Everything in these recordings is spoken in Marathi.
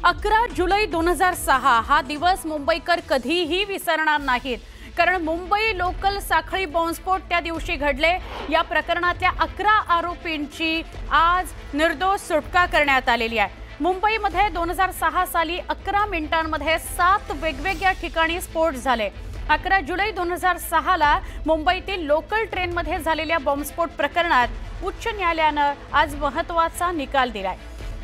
11 जुलै 2006 हा दिवस मुंबईकर कधीही विसरणार नाहीत, कारण मुंबई लोकल साखळी बॉम्बस्फोट त्या दिवशी घडले। या प्रकरणातल्या 11 आरोपींची आज निर्दोष सुटका करण्यात आलेली आहे। मुंबईमध्ये 2006 साली 11 मिनिटांमध्ये 7 वेगवेगळ्या ठिकाणी स्फोट झाले। 11 जुलै 2006 ला मुंबईतील लोकल ट्रेनमध्ये झालेल्या बॉम्बस्फोट प्रकरणात उच्च न्यायालयाने आज महत्त्वाचा निकाल दिलाय।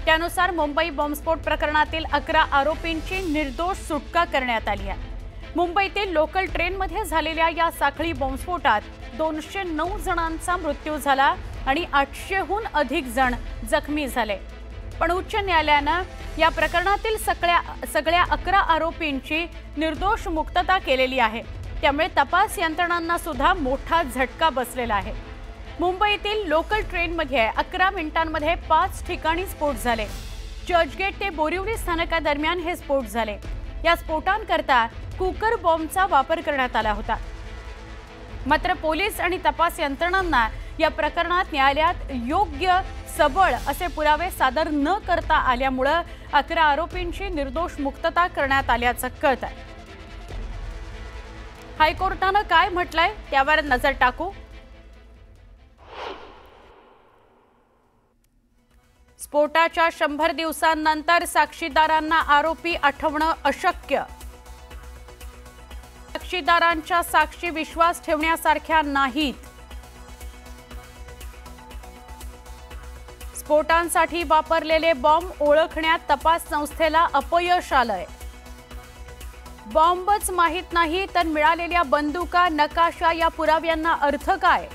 त्यानुसार मुंबई बॉम्बस्फोट प्रकरणातील 11 आरोपींची निर्दोष सुटका करण्यात आली आहे। मुंबईतील लोकल ट्रेनमध्ये झालेल्या या साखळी बॉम्बस्फोटात 209 जणांचा मृत्यू झाला आणि 800हून अधिक जण जखमी झाले। पण उच्च न्यायालयाने या प्रकरणातील सगळ्या 11 आरोपींची निर्दोष मुक्तता केलेली आहे। त्यामुळे तपास यंत्रणांना सुद्धा मोठा झटका बसलेला आहे। मुंबईतील लोकल ट्रेनमध्ये 11 मिनिटांमध्ये 5 ठिकाणी स्फोट झाले। चर्चगेट ते बोरिवली स्थानकादरम्यान हे स्फोट झाले। या स्फोटांकरता कुकर बॉम्बचा वापर करण्यात आला होता। मात्र पोलीस आणि तपास यंत्रणांना या प्रकरणात न्यायालयात योग्य सबळ असे पुरावे सादर न करता आल्यामुळे 11 आरोपींची निर्दोष मुक्तता करण्यात आल्याचं कळत आहे। हायकोर्टाने काय म्हटलंय त्यावर नजर टाकू। स्फोटाच्या 100 दिवसांनंतर साक्षीदारांना आरोपी आठवणं अशक्य। साक्षीदारांच्या साक्षी विश्वास ठेवण्यासारख्या नाहीत। स्फोटांसाठी वापरलेले बॉम्ब ओळखण्यात तपास संस्थेला अपयश आलंय। बॉम्बच माहित नाही तर मिळालेल्या बंदुका, नकाशा या पुराव्यांना अर्थ काय?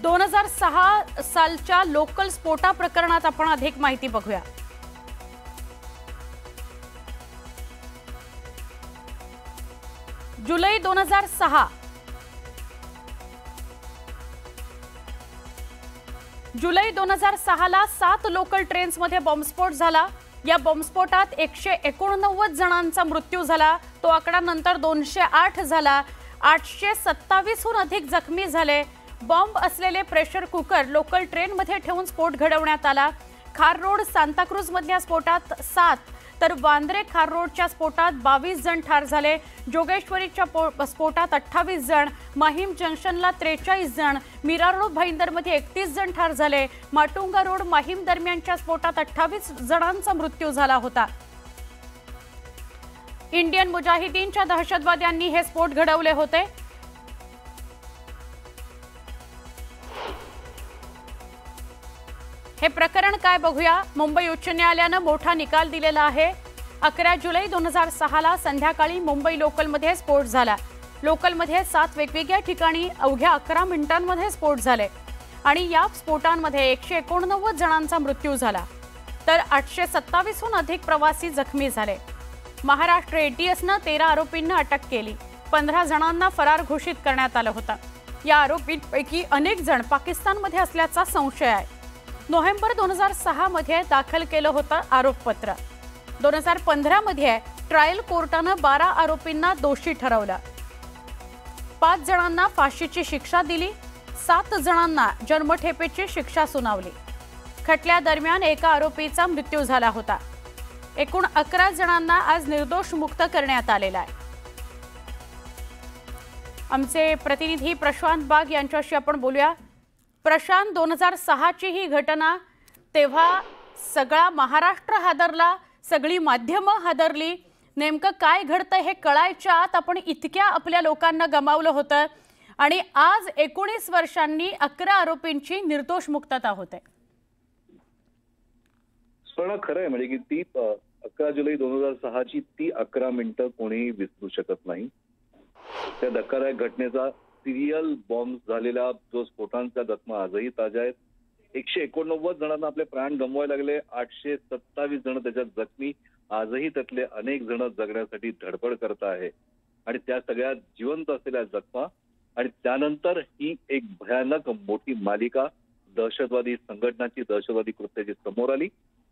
दोन 2006 सालच्या लोकल स्फोटा प्रकरणात आपण अधिक माहिती बघूया। जुलै 2006 जुलै 2006 ला 7 लोकल ट्रेन्समध्ये बॉम्बस्फोट झाला। या बॉम्बस्फोटात 189 जणांचा मृत्यू झाला। तो आकडा नंतर 208 झाला। 827हून अधिक जखमी झाले। बॉम्ब असलेले प्रेशर कुकर लोकल ट्रेनमध्ये ठेवून स्फोट घडवण्यात आला। खार रोड सांताक्रूज मधल्या स्फोटात 7 तर वांद्रे खार रोडच्या स्फोटात 22 जण ठार झाले। जोगेश्वरीच्या स्फोटात 28 जण, माहीम जंक्शनला 43 जण, मीरा रोड भाईंदरमध्ये 31 जण ठार झाले। माटुंगा रोड माहीम दरम्यानच्या स्फोटात 28 जणांचा मृत्यू झाला होता। इंडियन मुजाहिदीनच्या दहशतवाद्यांनी हे स्फोट घडवले होते। हे प्रकरण काय बघूया। मुंबई उच्च न्यायालयाने मोठा निकाल दिलेला आहे। 11 जुलै 2006 ला संध्याकाळी मुंबई लोकलमध्ये स्फोट झाला। लोकलमध्ये 7 वेगवेगळ्या ठिकाणी अवघ्या 11 मिनिटांमध्ये स्फोट झाले आणि या स्फोटांमध्ये 189 जणांचा मृत्यू झाला तर 827हून अधिक प्रवासी जखमी झाले। महाराष्ट्र एटीएसने 13 आरोपींना अटक केली। 15 जणांना फरार घोषित करण्यात आलं होतं। या आरोपींपैकी अनेक जण पाकिस्तानमध्ये असल्याचा संशय आहे। नोव्हेंबर 2006 मध्ये दाखल केलं होतं आरोपपत्र। 2015 मध्ये ट्रायल कोर्टाने 12 आरोपींना दोषी ठरवलं। 5 जणांना फाशीची शिक्षा दिली। 7 जणांना जन्मठेपेची शिक्षा सुनावली। खटल्यादरम्यान एका आरोपीचा मृत्यू झाला होता। एकूण 11 जणांना आज निर्दोष मुक्त करण्यात आलेला आहे। आमचे प्रतिनिधी प्रशांत बाग यांच्याशी आपण बोलूया। प्रशांत, 2006 ची ही घटना, तेव्हा सगळा महाराष्ट्र हादरला, सगळी माध्यमं हादरली। नेमकं काय घडतं हे कळायच्या आत आपण इतक्या आपल्या लोकांना गमावलं होतं आणि आज 19 वर्षांनी 11 आरोपींची निर्दोष मुक्तता होते। पण खरं आहे म्हणजे की ती 11 जुलै 2006 ची ती 11 मिनिटं कोणीही विसरू शकत नाही। त्या धक्कादायक घटनेचा सिरियल बॉम्ब झालेला जो स्फोटांचा जखमा आजही ताज्या आहेत। 189 जणांना आपले प्राण गमवावे लागले। 827 जण त्याच्यात जखमी, आजही त्यातले अनेक जण जगण्यासाठी धडपड करत आहे आणि त्या सगळ्या जिवंत असलेल्या जखमा आणि त्यानंतर ही एक भयानक मोठी मालिका दहशतवादी संघटनाची, दहशतवादी कृत्याची समोर आली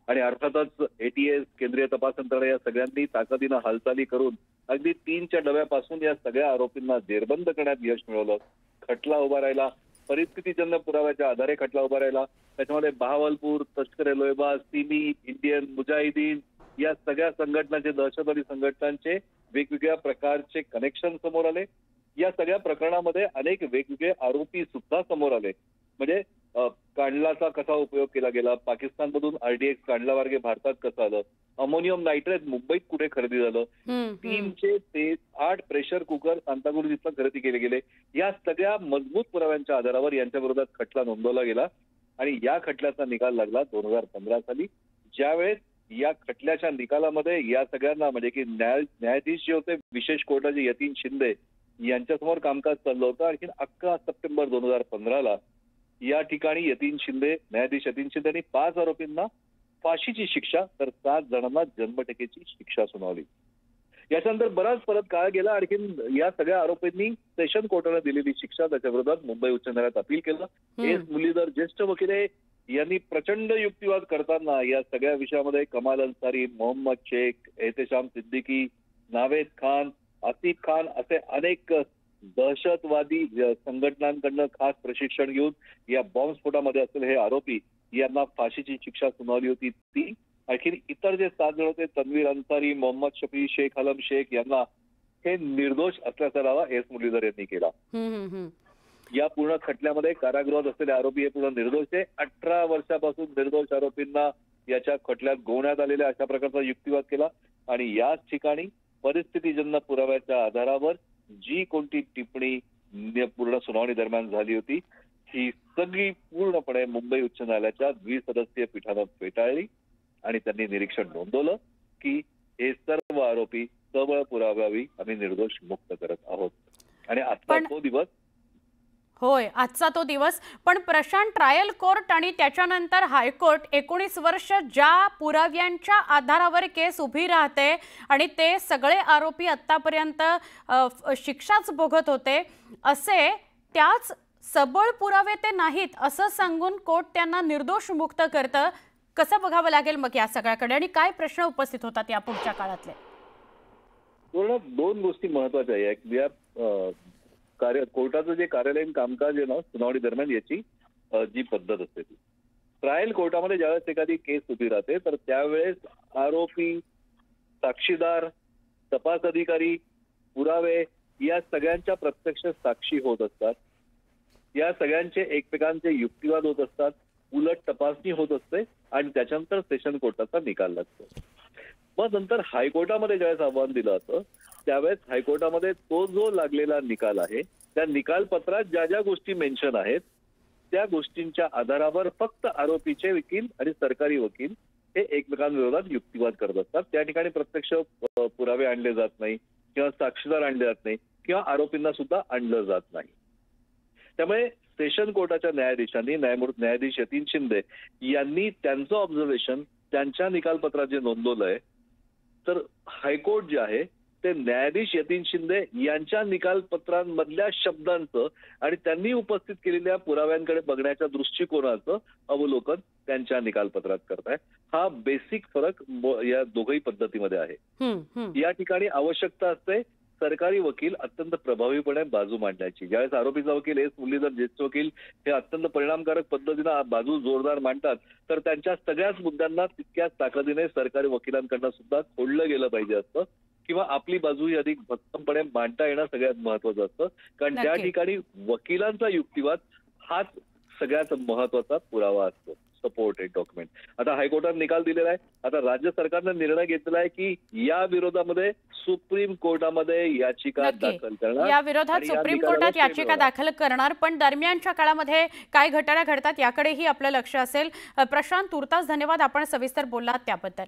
आणि अर्थातच एटीएस, केंद्रीय तपास यंत्रणा या सगळ्यांनी ताकदीनं हालचाली करून अगदी 3च्या डब्यापासून या सगळ्या आरोपींना जेरबंद करण्यात यश मिळवलं। खटला उभा राहिला, परिस्थितीजन्य पुराव्याच्या आधारे खटला उभा राहिला. त्याच्यामध्ये बहावलपूर, तस्कर-ए-लोहेबा, सिमी, इंडियन मुजाहिदीन या सगळ्या संघटनांचे, दहशतवादी संघटनांचे वेगवेगळ्या प्रकारचे कनेक्शन समोर आले. या सगळ्या प्रकरणामध्ये अनेक वेगवेगळे आरोपी सुद्धा समोर आले. म्हणजे कांडलाचा कसा उपयोग केला गेला, पाकिस्तानमधून आरडीएक्स कांडला मार्गे भारतात कसं आलं, अमोनियम नायट्रेट मुंबईत कुठे खरेदी झालं, 3 ते 8 प्रेशर कुकर सांताक्रुझ इथं खरेदी केले गेले. या सगळ्या मजबूत पुराव्यांच्या आधारावर यांच्या विरोधात खटला नोंदवला गेला आणि या खटल्याचा निकाल लागला 2015 साली. ज्यावेळेस या खटल्याच्या निकालामध्ये या सगळ्यांना म्हणजे की न्यायाधीश जे होते विशेष कोर्टाचे यतीन शिंदे यांच्यासमोर कामकाज चाललं होतं. आणखी 11 सप्टेंबर 2015 या ठिकाणी न्यायाधीश यतीन शिंदे यांनी 5 आरोपींना फाशीची शिक्षा तर 7 जणांना जन्मठेपेची शिक्षा सुनावली. याच्यानंतर बराच परत काळ गेला. आणखीन या सगळ्या आरोपींनी सेशन कोर्टाने दिलेली शिक्षा त्याच्या विरोधात मुंबई उच्च न्यायालयात अपील केलं. एस मुरलीधर ज्येष्ठ वकील यांनी प्रचंड युक्तिवाद करताना या सगळ्या विषयामध्ये कमाल अन्सारी, मोहम्मद शेख, एहतेशाम सिद्दीकी, नावेद खान, आसिफ खान असे अनेक दहशतवादी संघटनांकडनं खास प्रशिक्षण घेऊन या बॉम्बस्फोटामध्ये असलेले हे आरोपी यांना फाशीची शिक्षा सुनावली होती. ती आणखी इतर जे 7 जण होते, तन्वीर अन्सारी, मोहम्मद शफी, शेख आलम शेख यांना हे निर्दोष असल्याचा दावा एस मुरलीधर यांनी केला. या पूर्ण खटल्यामध्ये कारागृहात असलेले आरोपी हे पूर्ण निर्दोष आहे. 18 वर्षापासून निर्दोष आरोपींना याच्या खटल्यात गोवण्यात आलेल्या अशा प्रकारचा युक्तिवाद केला आणि याच ठिकाणी परिस्थितीजन्य पुराव्याच्या आधारावर जी कोणती टिप्पणी पूर्ण सुनावणी दरम्यान झाली होती ही सगळी पूर्णपणे मुंबई उच्च न्यायालयाच्या 20 सदस्यीय पीठानं फेटाळली आणि त्यांनी निरीक्षण नोंदवलं की हे सर्व आरोपी सबळ पुराव्यावी आम्ही निर्दोष मुक्त करत आहोत. आणि आजचा तो दिवस होय, आजचा तो दिवस. पण प्रशांत, ट्रायल कोर्ट आणि त्याच्यानंतर हायकोर्ट 19 वर्ष ज्या पुराव्यांच्या आधारावर केस उभी राहते आणि ते सगळे आरोपी आतापर्यंत शिक्षाच भोगत होते, असे त्याच सबळ पुरावे ते नाहीत असं सांगून कोर्ट त्यांना निर्दोष मुक्त करतं. कसं बघावं लागेल मग या सगळ्याकडे आणि काय प्रश्न उपस्थित होतात या पुढच्या काळातले? पूर्ण 2 गोष्टी महत्वाच्या आहेत. या कोर्टाचं जे कार्यालयीन कामकाज आहे ना सुनावणी दरम्यान याची जी पद्धत असते ती ट्रायल कोर्टामध्ये ज्यावेळेस एखादी केस उभी राहते तर त्यावेळेस आरोपी, साक्षीदार, तपास अधिकारी, पुरावे या सगळ्यांच्या प्रत्यक्ष साक्षी होत असतात. या सगळ्यांचे एकमेकांचे युक्तिवाद होत असतात, उलट तपासणी होत असते आणि त्याच्यानंतर सेशन कोर्टाचा निकाल लागतो. मग नंतर हायकोर्टामध्ये ज्यावेळेस आव्हान दिलं होतं त्यावेळेस हायकोर्टामध्ये तो जो लागलेला निकाल आहे त्या निकालपत्रात ज्या ज्या गोष्टी मेन्शन आहेत त्या गोष्टींच्या आधारावर फक्त आरोपीचे वकील आणि सरकारी वकील हे एकमेकांविरोधात युक्तिवाद करत असतात. त्या ठिकाणी प्रत्यक्ष पुरावे आणले जात नाही किंवा साक्षीदार आणले जात नाही किंवा आरोपींना सुद्धा आणलं जात नाही. त्यामुळे सेशन कोर्टाच्या न्यायाधीशांनी न्यायाधीश यतीन शिंदे यांनी त्यांचं ऑब्झर्वेशन त्यांच्या निकालपत्रात जे नोंदवलंय तर हायकोर्ट जे आहे ते न्यायाधीश यतीन शिंदे यांच्या निकालपत्रांमधल्या शब्दांचं आणि त्यांनी उपस्थित केलेल्या पुराव्यांकडे बघण्याच्या दृष्टिकोनाचं अवलोकन त्यांच्या निकालपत्रात करताय. हा बेसिक फरक या दोघही पद्धतीमध्ये आहे. या ठिकाणी आवश्यकता असते सरकारी वकील अत्यंत प्रभावीपणे बाजू मांडण्याची. ज्यावेळेस आरोपीचा वकील एस मुरलीधर ज्येष्ठ वकील हे अत्यंत परिणामकारक पद्धतीने बाजू जोरदार मांडतात तर त्यांच्या सगळ्याच मुद्द्यांना तितक्याच ताकदीने सरकारी वकिलांकडनं सुद्धा खोडलं गेलं पाहिजे असतं किंवा आपली बाजू ही अधिक भक्कमपणे मांडता येणं सगळ्यात महत्वाचं असतं. कारण त्या ठिकाणी वकिलांचा युक्तिवाद हाच सगळ्यात महत्वाचा पुरावा असतो, सपोर्टेड डॉक्युमेंट. आता हायकोर्टाने निकाल दिलेला आहे. आता राज्य सरकारने निर्णय घेतलेला आहे की या विरोधामध्ये सुप्रीम कोर्टामध्ये याचिका दाखल करणार. या विरोधात सुप्रीम कोर्टात याचिका दाखल करणार. पण दरम्यानच्या काळामध्ये काय घटना घडतात याकडेही आपलं लक्ष असेल. प्रशांत, तुर्तास धन्यवाद, आपण सविस्तर बोललात त्याबद्दल.